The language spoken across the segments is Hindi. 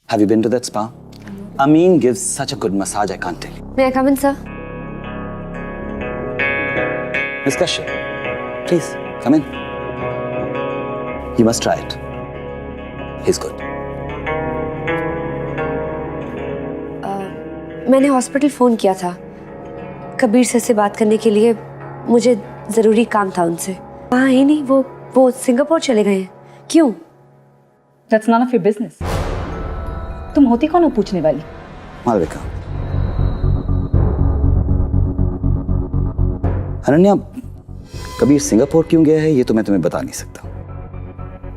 Have you been to that spa? Amin gives such a good massage, I can't tell you. May I come in, sir? Miss Kashyap, please come in. You must try it. He's good. मैंने हॉस्पिटल फोन किया था कबीर सर से बात करने के लिए। मुझे जरूरी काम था उनसे। हाँ ही नहीं, वो सिंगापुर चले गए हैं। क्यों? That's none of your business. तुम होती कौन हो पूछने वाली? मालविका, अनन्या, कबीर सिंगापुर क्यों गया है ये तो मैं तुम्हें बता नहीं सकता,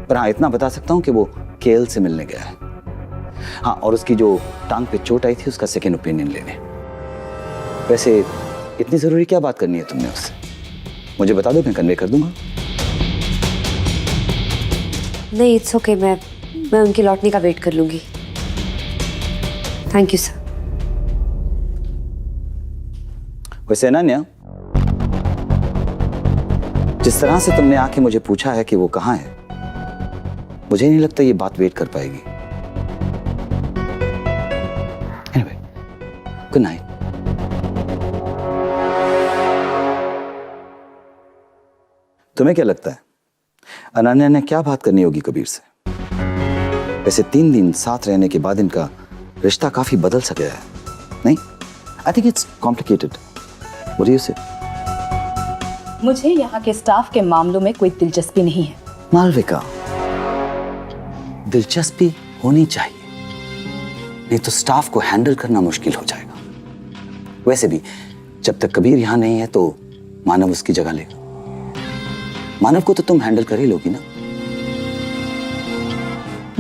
पर हाँ इतना बता सकता हूँ कि वो केएल से मिलने गया है। हाँ, और उसकी जो टांग पे चोट आई थी उसका सेकेंड ओपिनियन लेने। वैसे इतनी जरूरी क्या बात करनी है तुमने उससे? मुझे बता दो, मैं कन्वे कर दूंगा। नहीं, इट्स ओके, मैं उनके लौटने का वेट कर लूंगी। Thank you sir. वैसे अनन्या, जिस तरह से तुमने आके मुझे पूछा है कि वो कहाँ है, मुझे नहीं लगता ये बात वेट कर पाएगी। Anyway, good night. तुम्हें क्या लगता है अनन्या ने क्या बात करनी होगी कबीर से? वैसे 3 दिन साथ रहने के बाद इनका रिश्ता काफी बदल सा गया है, नहीं? I think it's complicated. What do you से? मुझे यहाँ के स्टाफ के मामलों में कोई दिलचस्पी नहीं है। मालविका, दिलचस्पी होनी चाहिए, नहीं तो स्टाफ को हैंडल करना मुश्किल हो जाएगा। वैसे भी जब तक कबीर यहाँ नहीं है तो मानव उसकी जगह लेगा। मानव को तो तुम हैंडल कर ही लोगी ना?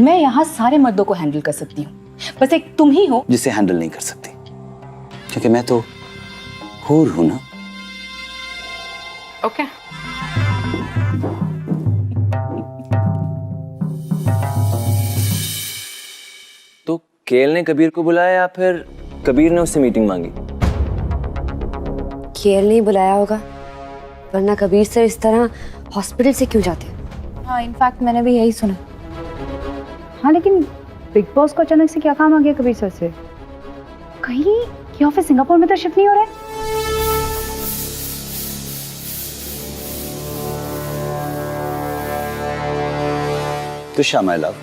मैं यहाँ सारे मर्दों को हैंडल कर सकती हूँ, बस एक तुम ही हो जिसे हैंडल नहीं कर सकती, क्योंकि मैं तो हूर हूं ना। ओके। तो केएल ने कबीर को बुलाया या फिर कबीर ने उससे मीटिंग मांगी? केएल नहीं बुलाया होगा, वरना कबीर सर इस तरह हॉस्पिटल से क्यों जाते? हाँ, इनफैक्ट मैंने भी यही सुना। हाँ, लेकिन बिग बॉस को अचानक से क्या काम आ गया कबीर सर से? कहीं ये ऑफिस सिंगापुर में तो शिफ्ट नहीं हो रहा है? तुषा माय लव,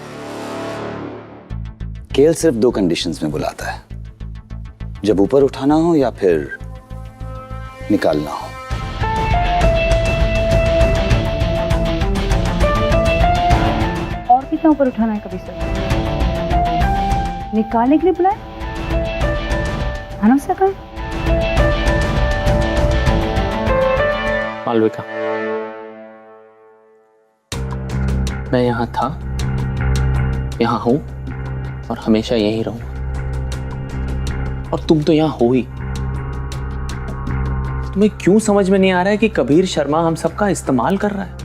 केएल सिर्फ 2 कंडीशंस में बुलाता है, जब ऊपर उठाना हो या फिर निकालना हो। और कितना ऊपर उठाना है कबीर सर? निकालने के लिए बुलाया? अनुष्का कहाँ? मालविका, मैं यहाँ था, यहाँ हूँ और हमेशा यहीं रहूंगा। और तुम तो यहाँ हो ही। तुम्हें क्यों समझ में नहीं आ रहा है कि कबीर शर्मा हम सबका इस्तेमाल कर रहा है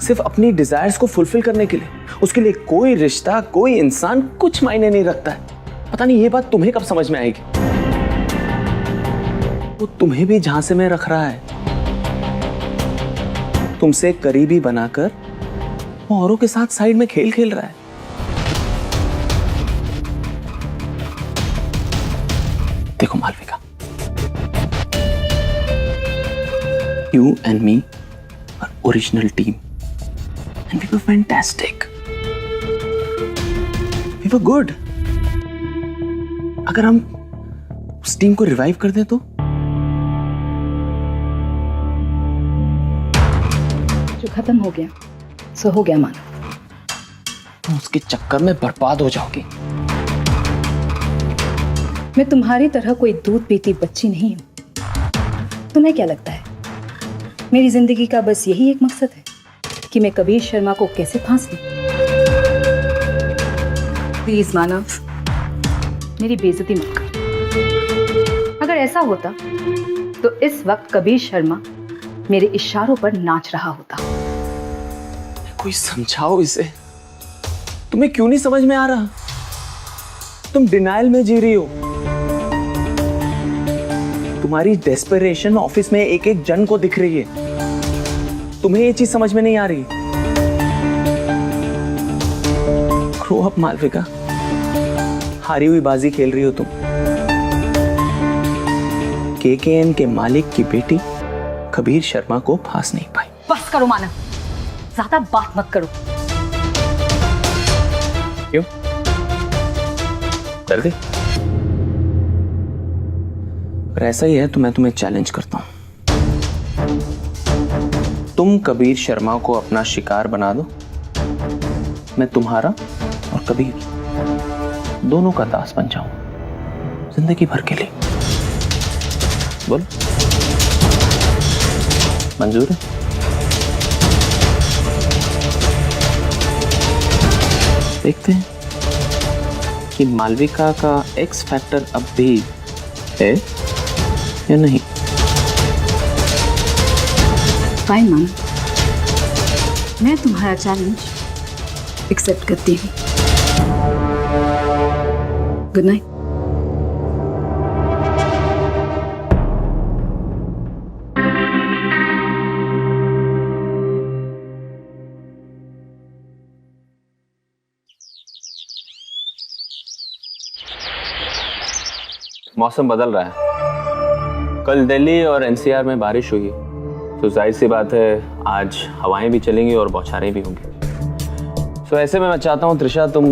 सिर्फ अपनी डिजायर्स को फुलफिल करने के लिए? उसके लिए कोई रिश्ता, कोई इंसान कुछ मायने नहीं रखता है। पता नहीं ये बात तुम्हें कब समझ में आएगी। वो तुम्हें भी झांसे में रख रहा है, तुमसे करीबी बनाकर वो औरों के साथ साइड में खेल खेल रहा है। देखो Malvika, you and me are original team and we were fantastic. We were good. अगर हम उस टीम को रिवाइव कर दें तो? जो खत्म हो गया सो हो गया मानो। तुम उसके चक्कर में बर्बाद हो जाओगी। मैं तुम्हारी तरह कोई दूध पीती बच्ची नहीं हूं। तुम्हें क्या लगता है मेरी जिंदगी का बस यही एक मकसद है कि मैं कबीर शर्मा को कैसे फांस लूं? प्लीज मानव, मेरी बेइज्जती मत कर। अगर ऐसा होता तो इस वक्त कबीर शर्मा मेरे इशारों पर नाच रहा होता। कोई समझाओ इसे। तुम्हें क्यों नहीं समझ में आ रहा? तुम डिनायल में जी रही हो। तुम्हारी डेस्परेशन ऑफिस में एक एक जन को दिख रही है। तुम्हें ये चीज समझ में नहीं आ रही। ग्रो अप मालविका, हारी हुई बाजी खेल रही हो तुम। केकेएन के मालिक की बेटी कबीर शर्मा को फांस नहीं पाई। बस करो मानव, ज्यादा बात मत करो। क्यों? कर दे। अगर ऐसा ही है तो मैं तुम्हें चैलेंज करता हूं। तुम कबीर शर्मा को अपना शिकार बना दो, मैं तुम्हारा और कबीर दोनों का दास बन जाऊं जिंदगी भर के लिए। बोलो, मंजूर है? देखते हैं कि मालविका का एक्स फैक्टर अब भी है या नहीं। फाइन मानो, मैं तुम्हारा चैलेंज एक्सेप्ट करती हूँ। Good night. मौसम बदल रहा है। कल दिल्ली और एनसीआर में बारिश हुई, तो जाहिर सी बात है आज हवाएं भी चलेंगी और बौछारें भी होंगी। सो ऐसे में मैं चाहता हूँ त्रिशा, तुम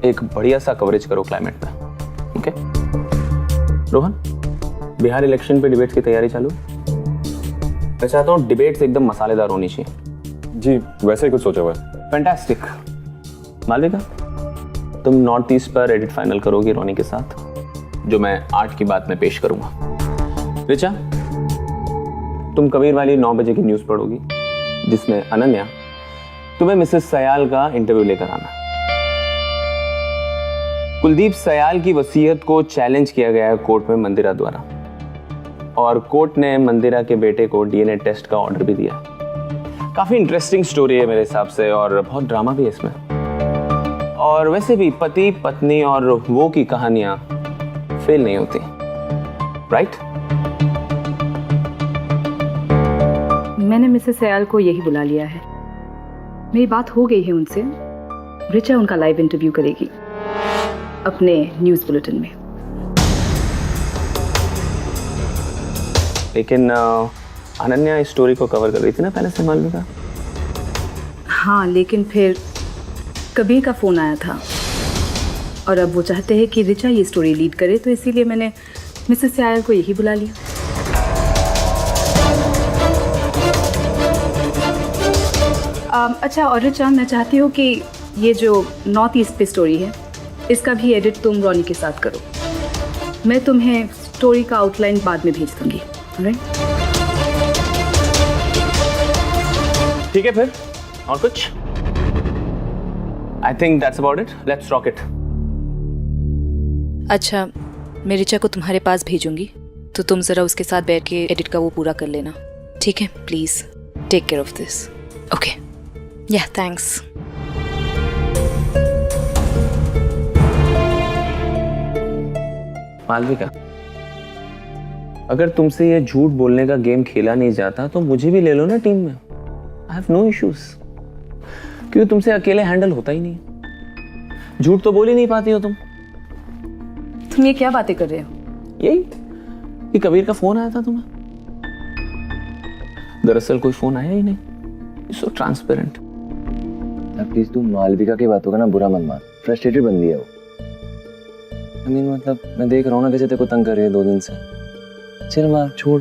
एक बढ़िया सा कवरेज करो क्लाइमेट पे। ओके रोहन, बिहार इलेक्शन पे डिबेट्स की तैयारी चालू। मैं चाहता हूँ डिबेट्स एकदम मसालेदार होनी चाहिए। जी वैसे ही कुछ सोचा हुआ है। फैंटास्टिक। मालविका, तुम नॉर्थ ईस्ट पर एडिट फाइनल करोगी रोनी के साथ, जो मैं 8 की बात में पेश करूंगा। रिचा, तुम कबीर वाली 9 बजे की न्यूज़ पढ़ोगी, जिसमें अनन्या तुम्हें मिसेस सयाल का इंटरव्यू लेकर आना। कुलदीप सयाल की वसीयत को चैलेंज किया गया है कोर्ट में मंदिरा द्वारा, और कोर्ट ने मंदिरा के बेटे को डीएनए टेस्ट का ऑर्डर भी दिया। काफी इंटरेस्टिंग स्टोरी है मेरे हिसाब से, और बहुत ड्रामा भी है इसमें। और वैसे भी पति पत्नी और वो की कहानियां फेल नहीं होती, राइट? मैंने मिसेस सयाल को यही बुला लिया है। मेरी बात हो गई है उनसे। रिचा उनका लाइव इंटरव्यू करेगी अपने न्यूज़ बुलेटिन में। लेकिन अनन्या इस स्टोरी को कवर कर रही थी ना पहले से, मालविका। हाँ, लेकिन फिर कबीर का फोन आया था और अब वो चाहते हैं कि रिचा ये स्टोरी लीड करे, तो इसीलिए मैंने मिसेस सयाल को यही बुला लिया। अच्छा, और रिचा, मैं चाहती हूँ कि ये जो नॉर्थ ईस्ट पे स्टोरी है, इसका भी एडिट तुम रोनी के साथ करो। मैं तुम्हें स्टोरी का आउटलाइन बाद में भेज दूंगी। ऑलराइट? ठीक है, फिर और कुछ? I think that's about it. Let's rock it. अच्छा, मैं रिचा को तुम्हारे पास भेजूंगी, तो तुम ज़रा उसके साथ बैठ के एडिट का वो पूरा कर लेना, ठीक है? Please take care of this. Okay, yeah thanks. Malavika, अगर तुमसे ये झूठ बोलने का गेम खेला नहीं जाता तो मुझे भी ले लो ना टीम में। आई हैव नो इश्यूज, क्योंकि तुमसे अकेले हैंडल होता ही नहीं। झूठ तो बोल ही नहीं पाती हो तुम। तुम ये क्या बातें कर रहे हो? यही कि कबीर का फोन आया था तुम्हें। दरअसल कोई फोन आया ही नहीं। So transparent. प्लीज तू मालविका की बातों का ना बुरा मन मान। फ्रस्ट्रेटेड बन गई है वो। मतलब मैं देख रहा हूँ ना कैसे तेरे को तंग कर रही है 2 दिन से। चल मार, छोड़।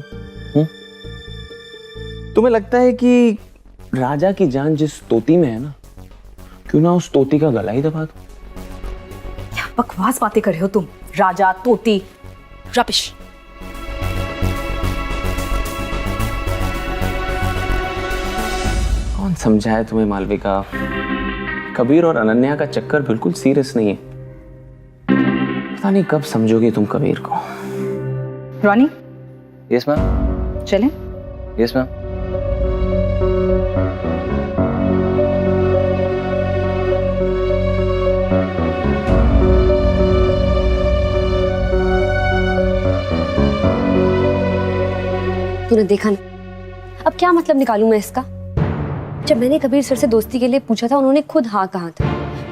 तुम्हें लगता है कि राजा की जान जिस तोती में है ना, क्यों ना उस तोती का गला ही दबा दो? क्या बकवास बातें कर रहे हो तुम? राजा, तोती, रबिश। कौन समझाए तुम्हें मालविका? कबीर और अनन्या का चक्कर बिल्कुल सीरियस नहीं है। पता नहीं कब समझोगी तुम कबीर को। रोनी, यस मैम। चलें? Yes ma'am. तूने देखा ना, अब क्या मतलब निकालूं मैं इसका? जब मैंने कबीर सर से दोस्ती के लिए पूछा था, उन्होंने खुद हाँ कहा था।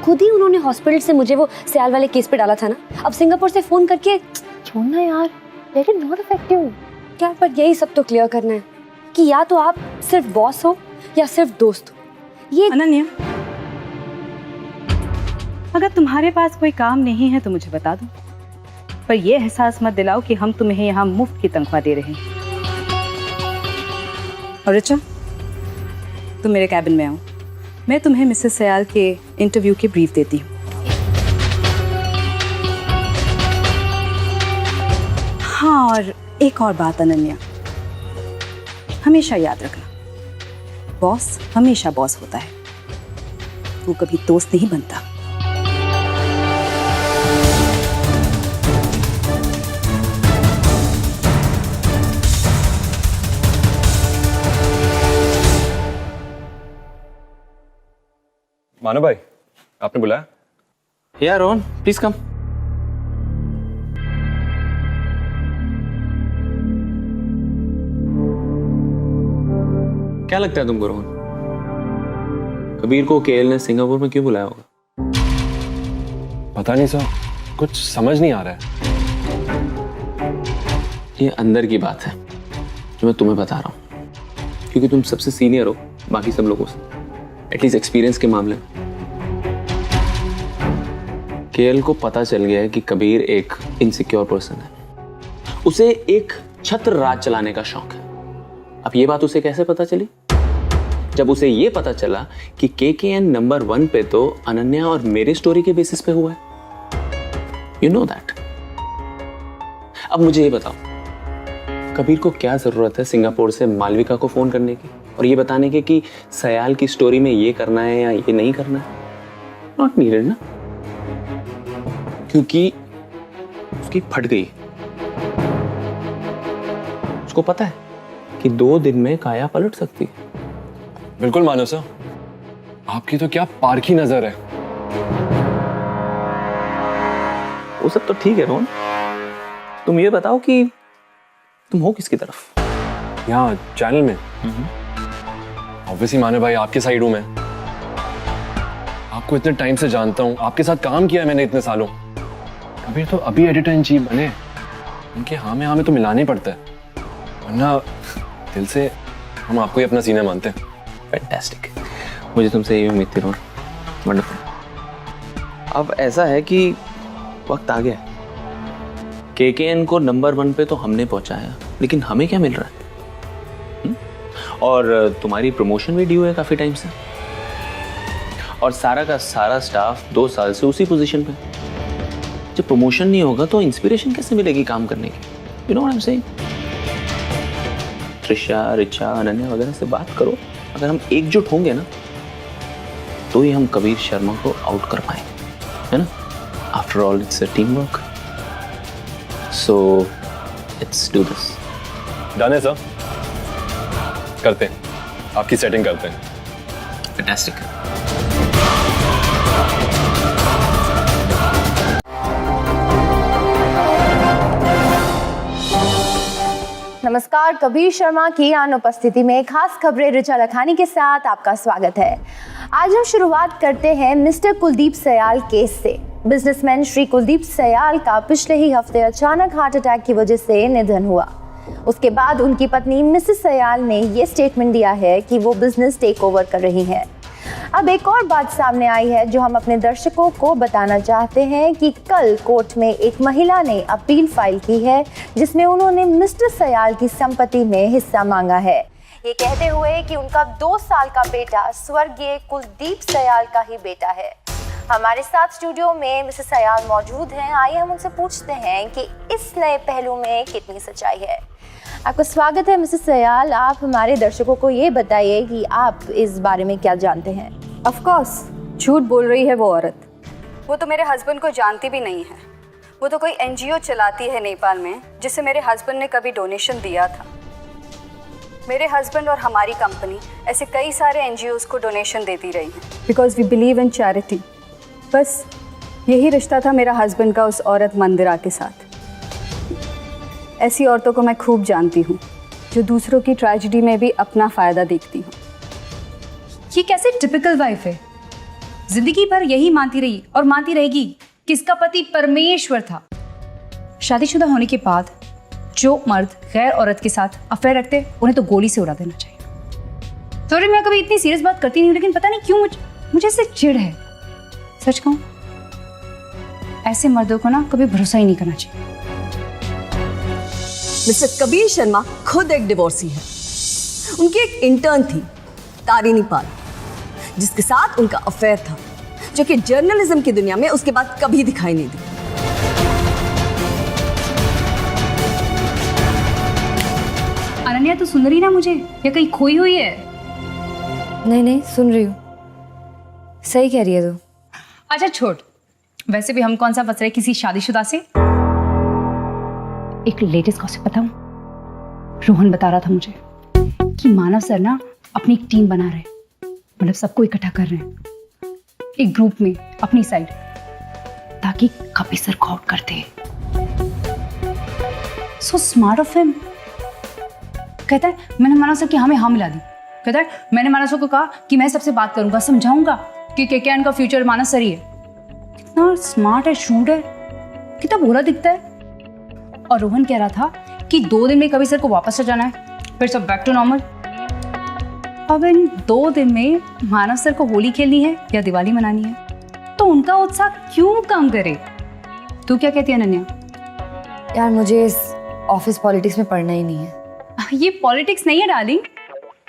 खुद ही उन्होंने हॉस्पिटल से मुझे वो सियाल वाले केस पे डाला था ना, अब सिंगापुर से फोन करके छोड़ना यार, let it not affect you. क्या, पर यही सब तो क्लियर करना है कि या तो आप सिर्फ बॉस हो या सिर्फ दोस्त हो। ये अनन्या, अगर तुम्हारे पास कोई काम नहीं है तो मुझे बता दो, पर यह एहसास मत दिलाओ कि हम तुम्हें यहाँ मुफ्त की तनख्वाह दे रहे हैं। और रिचा, तुम मेरे कैबिन में आओ, मैं तुम्हें मिसेस सयाल के इंटरव्यू की ब्रीफ देती हूँ। हाँ, और एक और बात अनन्या, हमेशा याद रखना, बॉस हमेशा बॉस होता है, वो कभी दोस्त नहीं बनता। मानव भाई, आपने बुलाया? या रोहन, प्लीज कम। क्या लगता है तुमको रोहन, कबीर को केएल ने सिंगापुर में क्यों बुलाया होगा? पता नहीं सर, कुछ समझ नहीं आ रहा है। ये अंदर की बात है जो मैं तुम्हें बता रहा हूँ, क्योंकि तुम सबसे सीनियर हो बाकी सब लोगों से, एटलीस्ट एक्सपीरियंस के मामले में। केएल को पता चल गया है कि कबीर एक इनसिक्योर पर्सन है, उसे एक छत्र राज चलाने का शौक है। अब ये बात उसे कैसे पता चली? जब उसे ये पता चला कि KKN नंबर 1 पे तो अनन्या और मेरी स्टोरी के बेसिस पे हुआ है। You know that. अब मुझे ये बताओ, कबीर को क्या जरूरत है सिंगापुर से मालविका को फोन करने की और ये बताने के कि सयाल की स्टोरी में ये करना है या ये नहीं करना है? नॉट नीडेड ना, क्योंकि उसकी फट गई। उसको पता है कि 2 दिन में काया पलट सकती है। बिल्कुल मानव सर, आपकी तो क्या पारखी नजर है। वो सब तो ठीक है रोहन, तुम ये बताओ कि तुम हो किसकी तरफ? यहाँ चैनल में ऑब्वियसली मानव भाई आपके साइड हूं मैं। आपको इतने टाइम से जानता हूँ, आपके साथ काम किया है मैंने इतने सालों। कबीर तो अभी एडिटर इन चीफ बने, उनके हाँ में तो मिलाना ही पड़ता है, वरना दिल से हम आपको ही अपना सीना मानते हैं। फैंटास्टिक, मुझे तुमसे यही उम्मीद थी रोहन। वंडरफुल। अब ऐसा है कि वक्त आ गया। KKN को नंबर 1 पे तो हमने पहुंचाया, लेकिन हमें क्या मिल रहा है? और तुम्हारी प्रमोशन भी ड्यू है काफी टाइम से, और सारा का सारा स्टाफ 2 साल से उसी पोजीशन पे। जब प्रमोशन नहीं होगा तो इंस्पिरेशन कैसे मिलेगी काम करने की? You know what I am saying? Trisha, Richa, Ananya वगैरह से बात करो। अगर हम एकजुट होंगे ना तो ही हम कबीर शर्मा को आउट कर पाएंगे, है ना? After all it's a team work, so let's do this. Done है सर, करते हैं, आपकी सेटिंग करते हैं। फैंटास्टिक। नमस्कार, कबीर शर्मा की अनुपस्थिति में खास खबरें रिचा लखानी के साथ आपका स्वागत है। आज हम शुरुआत करते हैं मिस्टर कुलदीप सयाल केस से। बिजनेसमैन श्री कुलदीप सयाल का पिछले ही हफ्ते अचानक हार्ट अटैक की वजह से निधन हुआ। उसके बाद उनकी पत्नी मिसेस सयाल ने ये स्टेटमेंट दिया है कि वो बिजनेस टेक ओवर कर रही हैं। अब एक और बात सामने आई है जो हम अपने दर्शकों को बताना चाहते हैं कि कल कोर्ट में एक महिला ने अपील फाइल की है जिसमें उन्होंने मिस्टर सयाल की संपत्ति में हिस्सा मांगा है, ये कहते हुए कि उनका 2 साल का बेटा स्वर्गीय कुलदीप सयाल का ही बेटा है। हमारे साथ स्टूडियो में मिसेस सयाल मौजूद हैं। आइए हम उनसे पूछते हैं कि इस नए पहलू में कितनी सच्चाई है। आपका स्वागत है मिसेस सयाल। आप हमारे दर्शकों को ये बताइए कि आप इस बारे में क्या जानते हैं। ऑफ कोर्स झूठ बोल रही है वो औरत। वो तो मेरे हस्बैंड को जानती भी नहीं है। वो तो कोई NGO चलाती है नेपाल में, जिसे मेरे हस्बैंड ने कभी डोनेशन दिया था। मेरे हस्बैंड और हमारी कंपनी ऐसे कई सारे NGOs को डोनेशन देती रही है, because we believe in charity. बस यही रिश्ता था मेरा हस्बैंड का उस औरत मंदिरा के साथ। ऐसी औरतों को मैं खूब जानती हूँ जो दूसरों की ट्रेजेडी में भी अपना फ़ायदा देखती हूँ। ये कैसे टिपिकल वाइफ है? जिंदगी भर यही मानती रही और मानती रहेगी कि इसका पति परमेश्वर था। शादीशुदा होने के बाद जो मर्द गैर औरत के साथ अफेयर रखते उन्हें तो गोली से उड़ा देना चाहिए। सॉरी, मैं कभी इतनी सीरियस बात करती नहीं हूँ, लेकिन पता नहीं क्यों मुझे इससे चिढ़ है। सच कहूं, ऐसे मर्दों को ना कभी भरोसा ही नहीं करना चाहिए। मिस्टर कबीर शर्मा खुद एक डिवोर्सी है। उनकी एक इंटर्न थी तारिणी पाल, जिसके साथ उनका अफेयर था, जो कि जर्नलिज्म की दुनिया में उसके बाद कभी दिखाई नहीं दी। अनन्या, तू सुन रही ना मुझे, या कहीं खोई हुई है? नहीं नहीं, सुन रही हूँ। सही कह रही है तू। अच्छा छोड़, वैसे भी हम कौन सा फंस रहे किसी शादीशुदा से। एक लेटेस्ट गॉसिप बताऊं? रोहन बता रहा था मुझे कि मानव सर ना अपनी एक टीम बना रहे हैं, मतलब सबको इकट्ठा कर रहे हैं एक ग्रुप में अपनी साइड, ताकि कपिल सर को आउट कर दे। So smart of him. कहता है मैंने मानव सर की हमें हाँ मिला दी। कहता है मैंने मानव सर को कहा कि मैं सबसे बात करूंगा, समझाऊंगा कि केकेआर का फ्यूचर मानव सर ही है। कितना स्मार्ट है, शूट है, कितना भोला दिखता है। और रोहन कह रहा था कि 2 दिन में कभी सर को वापस आ जाना है, फिर सब बैक टू नॉर्मल। अब इन 2 दिन में मानव सर को होली खेलनी है या दिवाली मनानी है, तो उनका उत्साह क्यों कम करे? तू क्या कहती है अनन्या? यार मुझे इस ऑफिस पॉलिटिक्स में पढ़ना ही नहीं है। ये पॉलिटिक्स नहीं है डार्लिंग,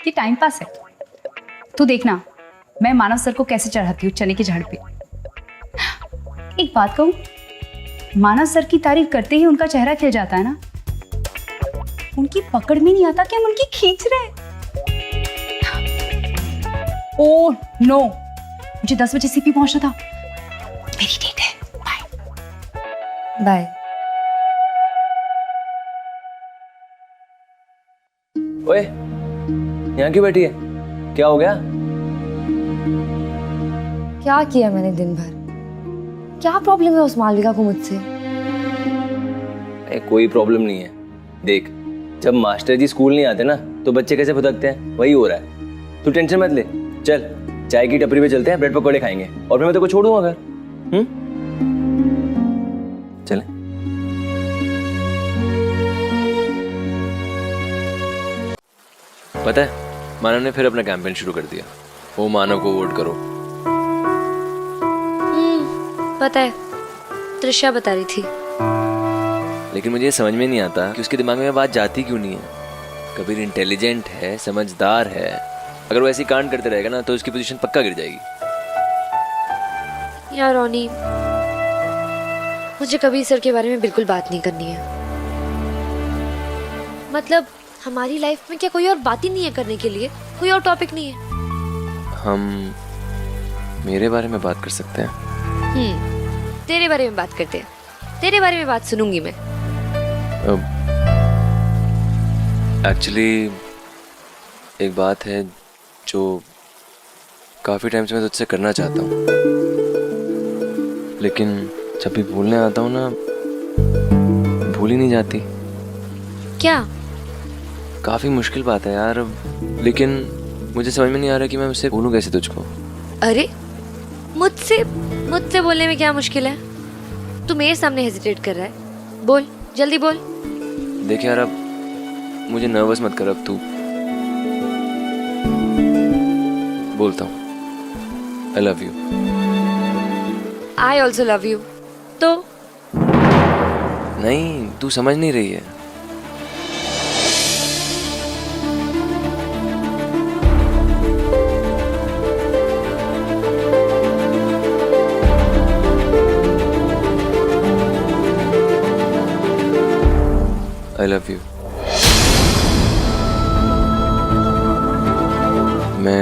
ये टाइम पास है। तू देखना मैं मानव सर को कैसे चढ़ाती हूँ चने के झाड़ पे। एक बात कहूँ, मानव सर की तारीफ करते ही उनका चेहरा खिल जाता है ना। उनकी पकड़ में नहीं आता कि हम उनकी खींच रहे। ओह नो, मुझे 10 बजे सीपी पहुंचना था, मेरी डेट है। Bye bye. ओए, यहाँ क्यों बैठी है? क्या हो गया? क्या किया मैंने दिन भर? क्या प्रॉब्लम है उस मालविका को मुझसे? कोई प्रॉब्लम नहीं है। देख, जब मास्टर जी स्कूल नहीं आते ना तो बच्चे कैसे भुतकते हैं, वही हो रहा है। तू टेंशन मत ले, चल चाय की टपरी पे चलते हैं, ब्रेड पकौड़े खाएंगे और फिर मैं तेरे को छोड़ दूंगा घर। चले। पता है, मानव ने फिर अपना कैंपेन शुरू कर दिया। वो मानव को वोट करो। पता है, त्रिशा बता रही थी। लेकिन मुझे समझ में नहीं आता कि उसके दिमाग में बात जाती क्यों नहीं है। कबीर इंटेलिजेंट है, समझदार है, अगर वो ऐसी कांड करते रहेगा ना तो उसकी पोजीशन पक्का गिर जाएगी। यार रोनी, मुझे कबीर सर के बारे में बिल्कुल बात नहीं करनी है। मतलब हमारी लाइफ में क्या कोई और बात ही नहीं है करने के लिए? कोई और टॉपिक नहीं है? हम मेरे बारे में बात कर सकते हैं। तेरे बारे में बात करते हैं। तेरे बारे में बात सुनूंगी मैं। एक्चुअली एक बात है जो काफी टाइम से मैं तुझसे करना चाहता हूँ, लेकिन जब भी भूलने आता हूँ ना, भूल ही नहीं जाती। क्या? काफी मुश्किल बात है यार, लेकिन मुझे समझ में नहीं आ रहा कि मैं उससे बोलूँ कैसे तुझको। अरे मुझसे बोलने में क्या मुश्किल है? तू मेरे सामने हेजिटेट कर रहा है, बोल, जल्दी बोल। देख यार, अब मुझे नर्वस मत कर। अब तू बोलता हूँ, I love you. I also love you. तो नहीं, तू समझ नहीं रही है। I love you. मैं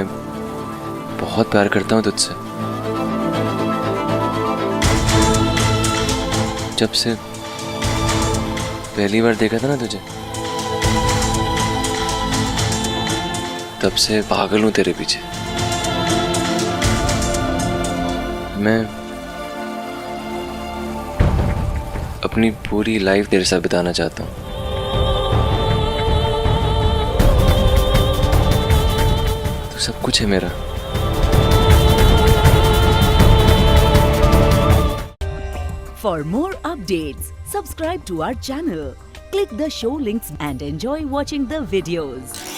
बहुत प्यार करता हूँ तुझसे। जब से पहली बार देखा था ना तुझे, तब से पागल हूँ तेरे पीछे। मैं अपनी पूरी लाइफ तेरे साथ बिताना चाहता हूँ। सब कुछ है मेरा। For more updates, subscribe to our channel, click the show links and enjoy watching the videos.